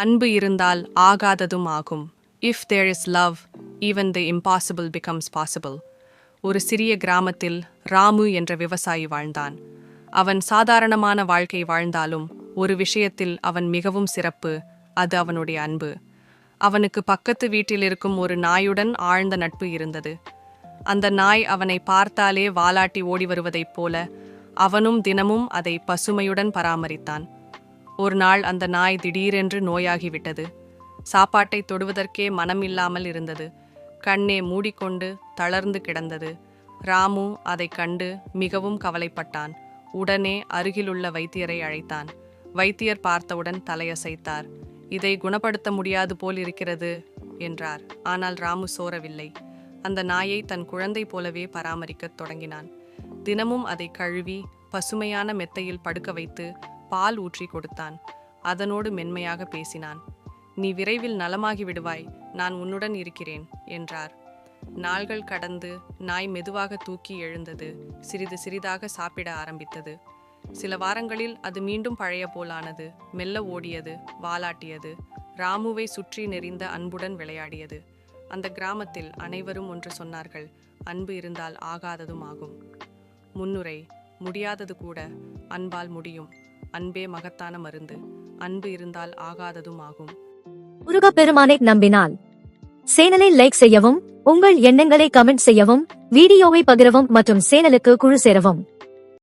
அன்பு இருந்தால் ஆகாததும் ஆகும். If there is love, even the impossible becomes possible. ஒரு சிறிய கிராமத்தில் ராமு என்ற விவசாயி வாழ்ந்தான். அவன் சாதாரணமான வாழ்க்கை வாழ்ந்தாலும் ஒரு விஷயத்தில் அவன் மிகவும் சிறப்பு, அது அவனுடைய அன்பு. அவனுக்கு பக்கத்து வீட்டில் இருக்கும் ஒரு நாயுடன் ஆழ்ந்த நட்பு இருந்தது. அந்த நாய் அவனை பார்த்தாலே வாலாட்டி ஓடி வருவதைப் போல அவனும் தினமும் அதை பசுமையுடன் பராமரித்தான். ஒரு நாள் அந்த நாய் திடீரென்று நோயாகிவிட்டது. சாப்பாட்டை தொடுவதற்கே மனம் இல்லாமல் இருந்தது. கண்ணே மூடிக்கொண்டு தளர்ந்து கிடந்தது. ராமு அதைக் கண்டு மிகவும் கவலைப்பட்டான். உடனே அருகிலுள்ள வைத்தியரை அழைத்தான். வைத்தியர் பார்த்தவுடன் தலையசைத்தார். இதை குணப்படுத்த முடியாது போல் இருக்கிறது என்றார். ஆனால் ராமு சோரவில்லை. அந்த நாயை தன் குழந்தை போலவே பராமரிக்கத் தொடங்கினான். தினமும் அதை கழுவி பசுமையான மெத்தையில் படுக்க வைத்து பால் ஊற்றி கொடுத்தான். அதனோடு மென்மையாக பேசினான். நீ விரைவில் நலமாகி விடுவாய், நான் உன்னுடன் இருக்கிறேன் என்றார். நாள்கள் கடந்து நாய் மெதுவாக தூக்கி எழுந்தது. சிறிது சிறிதாக சாப்பிட ஆரம்பித்தது. சில வாரங்களில் அது மீண்டும் பழைய போலானது. மெல்ல ஓடியது, வாலாட்டியது, ராமுவை சுற்றி நெறிந்த அன்புடன் விளையாடியது. அந்த கிராமத்தில் அனைவரும் ஒன்று சொன்னார்கள், அன்பு இருந்தால் ஆகாததும் ஆகும். முன்னுரை: முடியாதது கூட அன்பால் முடியும். அன்பே மகத்தான மருந்து. அன்பு இருந்தால் ஆகாததும் ஆகும். முருகப்பெருமானை நம்பினால் சேனலை லைக் செய்யவும், உங்கள் எண்ணங்களை கமெண்ட் செய்யவும், வீடியோவை பகிரவும் மற்றும் சேனலுக்கு குழு சேரவும்.